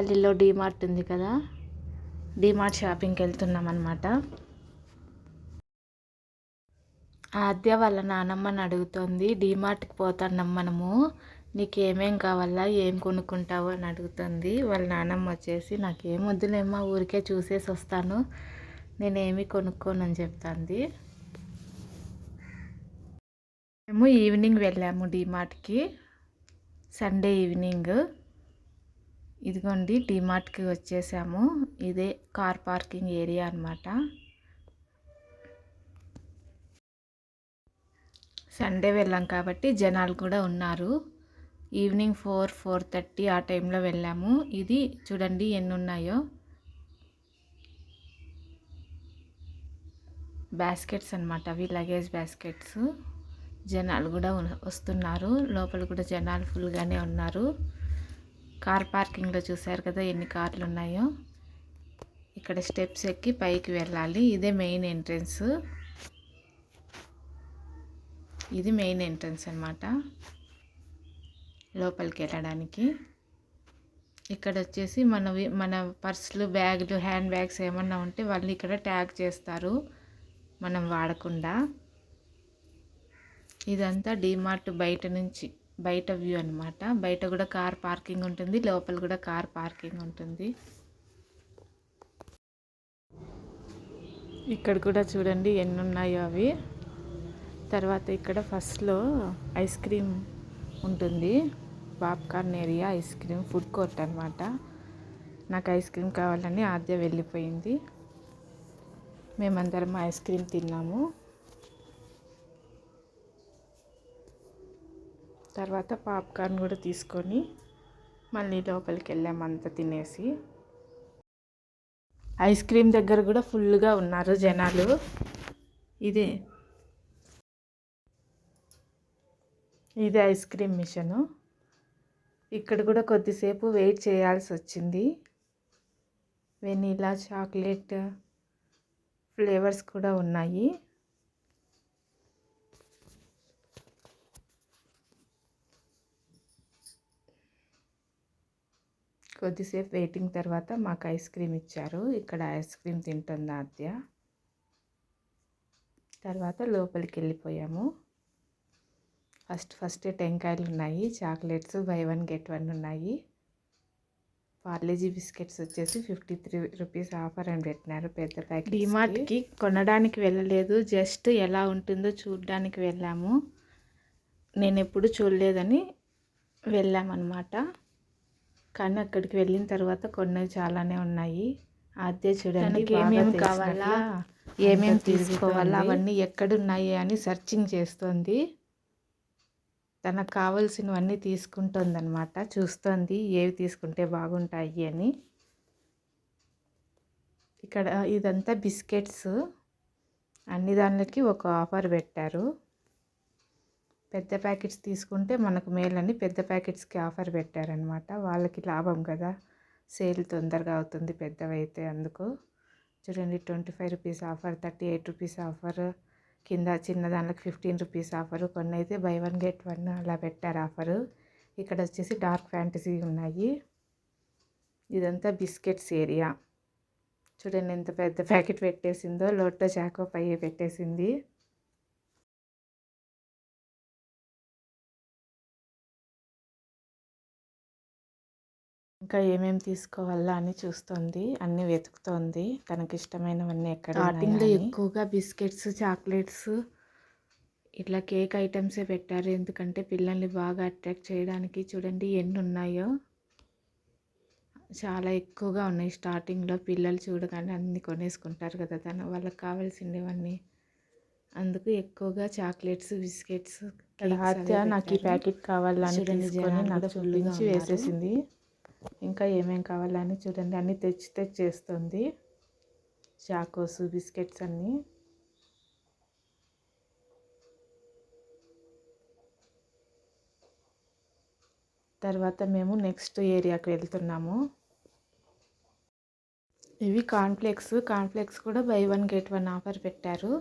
గల్లీలో డీమార్ట్ ఉంది కదా, డీమార్ట్ షాపింగ్కి వెళ్తున్నాం అనమాట. ఆద్య వాళ్ళ నానమ్మని అడుగుతోంది, డీమార్ట్కి పోతున్నాం మనము, నీకు ఏమేం కావాలా, ఏం కొనుక్కుంటావు అని అడుగుతుంది. వాళ్ళ నానమ్మ వచ్చేసి నాకేం వద్దులేమ్మా, ఊరికే చూసేసి వస్తాను, నేనేమి కొనుక్కోనని చెప్తాంది. మేము ఈవినింగ్ వెళ్ళాము డీమార్ట్కి, సండే ఈవినింగ్. ఇదిగోండి డీమార్ట్కి వచ్చేసాము. ఇదే కార్ పార్కింగ్ ఏరియా అనమాట. సండే వెళ్ళాం కాబట్టి జనాలు కూడా ఉన్నారు. ఈవినింగ్ 4-4:30 ఆ టైంలో వెళ్ళాము. ఇది చూడండి ఎన్ని ఉన్నాయో బాస్కెట్స్ అనమాట, అవి లగేజ్ బాస్కెట్స్. జనాలు కూడా వస్తున్నారు, లోపల కూడా జనాలు ఫుల్గానే ఉన్నారు. కార్ పార్కింగ్లో చూసారు కదా ఎన్ని కార్లు ఉన్నాయో. ఇక్కడ స్టెప్స్ ఎక్కి పైకి వెళ్ళాలి. ఇదే మెయిన్ ఎంట్రన్స్. ఇది మెయిన్ ఎంట్రన్స్ అనమాట లోపలికి వెళ్ళడానికి. ఇక్కడ వచ్చేసి మన పర్సులు, బ్యాగులు, హ్యాండ్ బ్యాగ్స్ ఏమన్నా ఉంటే వాళ్ళు ఇక్కడ ట్యాగ్ చేస్తారు, మనం వాడకుండా. ఇదంతా డీమార్ట్ బయట వ్యూ అనమాట. బయట కూడా కార్ పార్కింగ్ ఉంటుంది, లోపల కూడా కార్ పార్కింగ్ ఉంటుంది. ఇక్కడ కూడా చూడండి ఎన్ని ఉన్నాయో అవి. తర్వాత ఇక్కడ ఫస్ట్లో ఐస్ క్రీమ్ ఉంటుంది, popcorn area, ice cream food court అనమాట. నాకు ఐస్ క్రీమ్ కావాలని ఆద్య వెళ్ళిపోయింది. మేమందరం ఐస్ క్రీమ్ తిన్నాము. తర్వాత పాప్కార్న్ కూడా తీసుకొని మళ్ళీ లోపలికి వెళ్ళాము అంతా తినేసి. ఐస్ క్రీమ్ దగ్గర కూడా ఫుల్గా ఉన్నారు జనాలు. ఇది ఐస్ క్రీమ్ మిషను. ఇక్కడ కూడా కొద్దిసేపు వెయిట్ చేయాల్సి వచ్చింది. వెనీలా, చాక్లెట్ ఫ్లేవర్స్ కూడా ఉన్నాయి. కొద్దిసేపు వెయిటింగ్ తర్వాత మాకు ఐస్ క్రీమ్ ఇచ్చారు. ఇక్కడ ఐస్ క్రీమ్ తింటుంది ఆద్య. తర్వాత లోపలికి వెళ్ళిపోయాము. ఫస్టే టెంకాయలు ఉన్నాయి, చాక్లెట్స్ బై 1 get 1 ఉన్నాయి. పార్లేజీ బిస్కెట్స్ వచ్చేసి 53 రూపీస్ ఆఫర్ అని పెట్టినారు పెద్ద ప్యాకెట్. డీమార్ట్కి కొనడానికి వెళ్ళలేదు, జస్ట్ ఎలా ఉంటుందో చూడడానికి వెళ్ళాము. నేను ఎప్పుడు చూడలేదని వెళ్ళామన్నమాట. కానీ అక్కడికి వెళ్ళిన తర్వాత కొన్ని చాలానే ఉన్నాయి. అదే చూడండి ఏమేమి కావాలా, ఏమేమి తీసుకోవాలా, అవన్నీ ఎక్కడున్నాయి అని సర్చింగ్ చేస్తుంది. తనకు కావాల్సినవన్నీ తీసుకుంటుంది అనమాట, చూస్తుంది ఏవి తీసుకుంటే బాగుంటాయి అని. ఇక్కడ ఇదంతా బిస్కెట్స్, అన్ని దానికి ఒక ఆఫర్ పెట్టారు. పెద్ద ప్యాకెట్స్ తీసుకుంటే మనకు మేలని పెద్ద ప్యాకెట్స్కి ఆఫర్ పెట్టారనమాట. వాళ్ళకి లాభం కదా, సేల్ తొందరగా అవుతుంది పెద్దవైతే. అందుకు చూడండి 25 రూపీస్ ఆఫర్, 38 రూపీస్ ఆఫర్, కింద చిన్న దానికి 15 రూపీస్ ఆఫరు, కొన్ని అయితే బై 1 get 1 అలా పెట్టారు ఆఫరు. ఇక్కడ వచ్చేసి డార్క్ ఫ్యాంటసీ ఉన్నాయి. ఇదంతా బిస్కెట్స్ ఏరియా. చూడండి ఎంత పెద్ద ప్యాకెట్ పెట్టేసిందో, లోటో చాకో పై పెట్టేసింది. ఇంకా ఏమేమి తీసుకోవాలా అని చూస్తుంది, అన్నీ వెతుకుతోంది, తనకి ఇష్టమైనవన్నీ ఎక్కడ. స్టార్టింగ్లో ఎక్కువగా బిస్కెట్స్, చాక్లెట్స్, ఇట్లా కేక్ ఐటమ్సే పెట్టారు, ఎందుకంటే పిల్లల్ని బాగా అట్రాక్ట్ చేయడానికి. చూడండి ఎన్ని ఉన్నాయో, చాలా ఎక్కువగా ఉన్నాయి. స్టార్టింగ్లో పిల్లలు చూడగానే అన్నీ కొనేసుకుంటారు కదా వాళ్ళకి కావాల్సినవన్నీ. అందుకు ఎక్కువగా చాక్లెట్స్, బిస్కెట్స్. నాకు ఈ ప్యాకెట్ కావాలని తీసుకొని నాకు చూపించి వేసేసింది. ఇంకా ఏమేం కావాలని చూడండి అన్నీ తెచ్చేస్తుంది. చాకోస్, బిస్కెట్స్ అన్నీ. తర్వాత మేము నెక్స్ట్ ఏరియాకి వెళ్తున్నాము. ఇవి కాన్ఫ్లెక్స్ కూడా బై 1 get 1 ఆఫర్ పెట్టారు.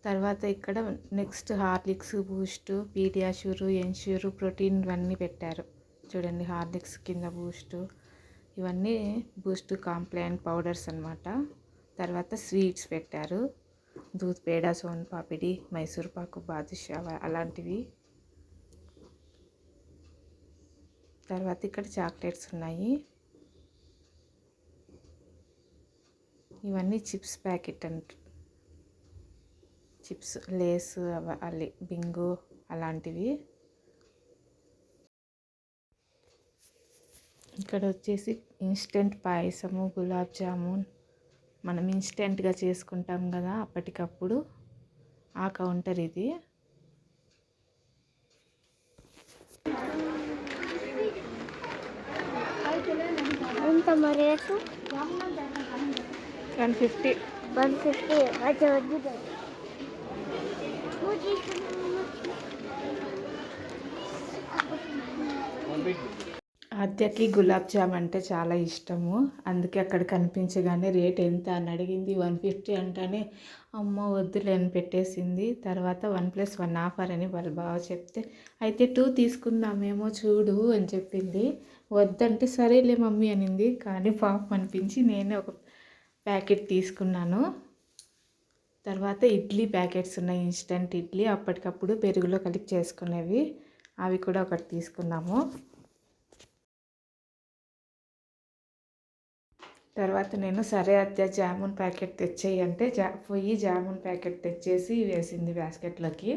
తర్వాత ఇక్కడ next Horlicks, Boost, PediaSure, Ensure, protein ఇవన్నీ పెట్టారు. చూడండి హార్లిక్స్ కింద బూస్ట్, ఇవన్నీ బూస్ట్ కాంప్లాన్ పౌడర్స్ అన్నమాట. తర్వాత స్వీట్స్ పెట్టారు, దూద్ పేడ, సోన్ పాపిడి, మైసూర్ పాకు, బాదుషా అలాంటివి. తర్వాత ఇక్కడ చాక్లెట్స్ ఉన్నాయి. ఇవన్నీ చిప్స్ ప్యాకెట్ అంట, చిప్స్ లేస్ అవి బింగో అలాంటివి. ఇక్కడ వచ్చేసి ఇన్స్టెంట్ పాయసము, గులాబ్ జామున్ మనం ఇన్స్టెంట్గా చేసుకుంటాం కదా అప్పటికప్పుడు, ఆ కౌంటర్ ఇది. ఎంత మరి 150. 150 ఆద్యకి గులాబ్ జామ్ అంటే చాలా ఇష్టము. అందుకే అక్కడ కనిపించగానే రేట్ ఎంత అని అడిగింది. 150 అంటానే అమ్మ వద్దులే అని పెట్టేసింది. తర్వాత 1+1 ఆఫర్ అని వాళ్ళు బాగా చెప్తే, అయితే 2 తీసుకుందామేమో చూడు అని చెప్పింది. వద్దంటే సరేలే మమ్మీ అనింది. కానీ పాపం అనిపించి నేనే ఒక ప్యాకెట్ తీసుకున్నాను. తర్వాత ఇడ్లీ ప్యాకెట్స్ ఉన్నాయి, ఇన్స్టెంట్ ఇడ్లీ అప్పటికప్పుడు పెరుగులో కలిపి చేసుకునేవి, అవి కూడా ఒకటి తీసుకున్నాము. తర్వాత నేను సరే అత్య జామున్ ప్యాకెట్ తెచ్చేయి అంటే పోయి జామున్ ప్యాకెట్ తెచ్చేసి వేసింది బాస్కెట్లోకి.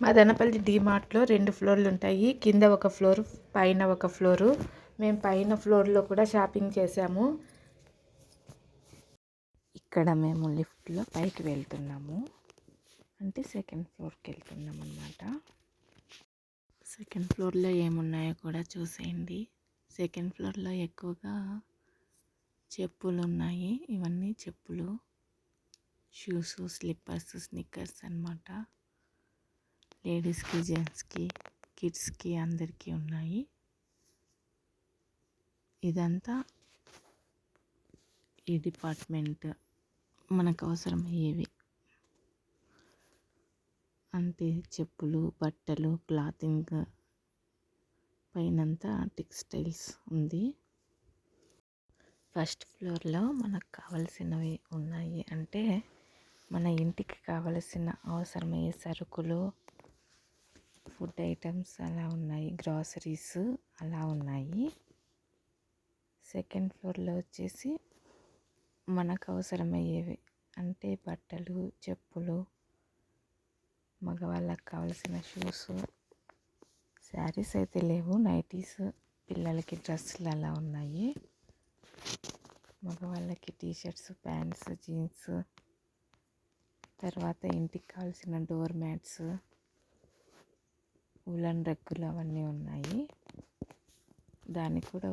మదనపల్లి డీమార్ట్లో 2 ఫ్లోర్లు ఉంటాయి, కింద ఒక ఫ్లోరు, పైన ఒక ఫ్లోరు. మేము పైన ఫ్లోర్లో కూడా షాపింగ్ చేసాము. ఇక్కడ మేము లిఫ్ట్లో పైకి వెళ్తున్నాము, అంటే సెకండ్ ఫ్లోర్కి వెళ్తున్నాం అన్నమాట. సెకండ్ ఫ్లోర్లో ఏమున్నాయో కూడా చూసేయండి. సెకండ్ ఫ్లోర్లో ఎక్కువగా చెప్పులు ఉన్నాయి. ఇవన్నీ చెప్పులు, షూస్, స్లిప్పర్స్, స్నిక్కర్స్ అన్నమాట. లేడీస్కి, జెంట్స్కి, కిడ్స్కి అందరికీ ఉన్నాయి. ఇదంతా ఈ డిపార్ట్మెంట్ మనకు అవసరమయ్యేవి, అంటే చెప్పులు, బట్టలు, క్లాతింగ్, పైనంతా టెక్స్టైల్స్ ఉంది. ఫస్ట్ ఫ్లోర్లో మనకు కావలసినవి ఉన్నాయి, అంటే మన ఇంటికి కావలసిన అవసరమయ్యే సరుకులు, ఫుడ్ ఐటమ్స్ అలా ఉన్నాయి, గ్రాసరీస్ అలా ఉన్నాయి. సెకండ్ ఫ్లోర్లో వచ్చేసి మనకు అవసరమయ్యేవి, అంటే బట్టలు, చెప్పులు, మగవాళ్ళకి కావలసిన షూస్, శారీస్ అయితే లేవు, నైటీస్, పిల్లలకి డ్రెస్సులు అలా ఉన్నాయి. మగవాళ్ళకి టీషర్ట్స్, ప్యాంట్స్, జీన్స్, తర్వాత ఇంటికి కావాల్సిన డోర్ మ్యాట్స్, ఉలన్ రగ్గులు అవన్నీ ఉన్నాయి. దానికి కూడా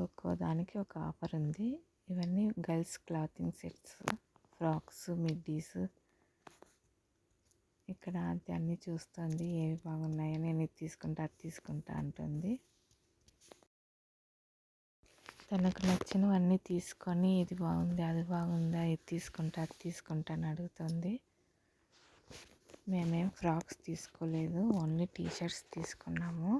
దానికి ఒక ఆఫర్ ఉంది. ఇవన్నీ girls clothing sets, frocks, middies. ఇక్కడ అది అన్నీ చూస్తుంది, ఏవి బాగున్నాయో, నేను ఇది తీసుకుంటా అది తీసుకుంటా అంటుంది. తనకు నచ్చినవన్నీ తీసుకొని ఇది బాగుంది, అది బాగుందా, ఇది తీసుకుంటా అది తీసుకుంటా అని అడుగుతుంది. మేమేం ఫ్రాక్స్ తీసుకోలేదు, ఓన్లీ టీషర్ట్స్ తీసుకున్నాము.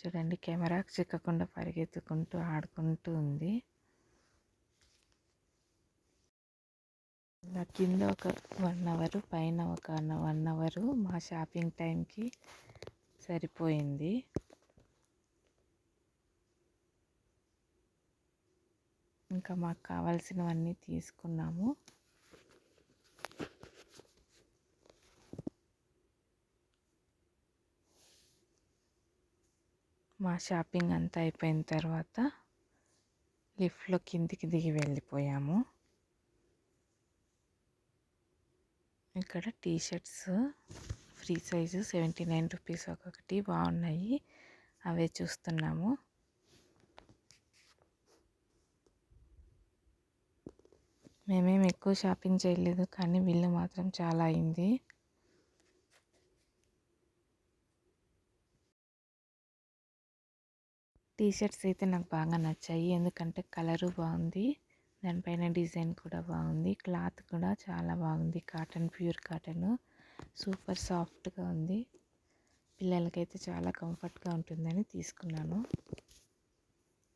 చూడండి, కెమెరాకి చిక్కకుండా పరిగెత్తుకుంటూ ఆడుకుంటూ ఉంది. ఇలా కింద ఒక 1 అవర్, పైన ఒక 1 అవర్ మా షాపింగ్ టైంకి సరిపోయింది. ఇంకా మాకు కావాల్సినవన్నీ తీసుకున్నాము. మా షాపింగ్ అంతా అయిపోయిన తర్వాత లిఫ్ట్లో కిందికి దిగి వెళ్ళిపోయాము. ఇక్కడ టీషర్ట్స్ ఫ్రీ సైజు 79 రూపీస్ ఒక్కొక్కటి, బాగున్నాయి, అవే చూస్తున్నాము. మేమేం ఎక్కువ షాపింగ్ చేయలేదు, కానీ బిల్లు మాత్రం చాలా అయింది. టీషర్ట్స్ అయితే నాకు బాగా నచ్చాయి, ఎందుకంటే కలరు బాగుంది, దానిపైన డిజైన్ కూడా బాగుంది, క్లాత్ కూడా చాలా బాగుంది, కాటన్, ప్యూర్ కాటన్. సూపర్ సాఫ్ట్గా ఉంది. పిల్లలకైతే చాలా కంఫర్ట్గా ఉంటుందని తీసుకున్నాను.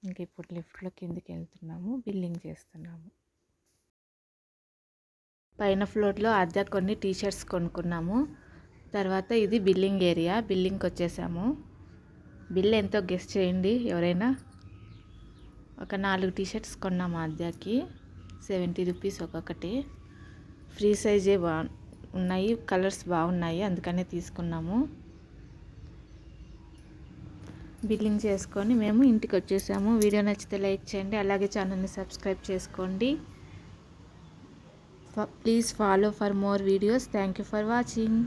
ఇంక ఇప్పుడు లిఫ్ట్లో కిందికి వెళ్తున్నాము, బిల్లింగ్ చేస్తున్నాము. పైన ఫ్లోర్లో అద్దె కొన్ని టీషర్ట్స్ కొనుక్కున్నాము. తర్వాత ఇది బిల్లింగ్ ఏరియా. బిల్లింగ్కి వచ్చేసాము. బిల్ ఎంతో గెస్ చేయండి ఎవరైనా. ఒక 4 టీషర్ట్స్ కొన్నాము అద్దెకి, 70 రూపీస్ ఒక్కొక్కటి. ఫ్రీ సైజే ఉన్నాయి, కలర్స్ బాగున్నాయి, అందుకనే తీసుకున్నాము. బిల్లింగ్ చేసుకొని మేము ఇంటికి వచ్చేసాము. వీడియో నచ్చితే లైక్ చేయండి, అలాగే ఛానల్ని సబ్స్క్రైబ్ చేసుకోండి. Please follow for more videos. Thank you for watching.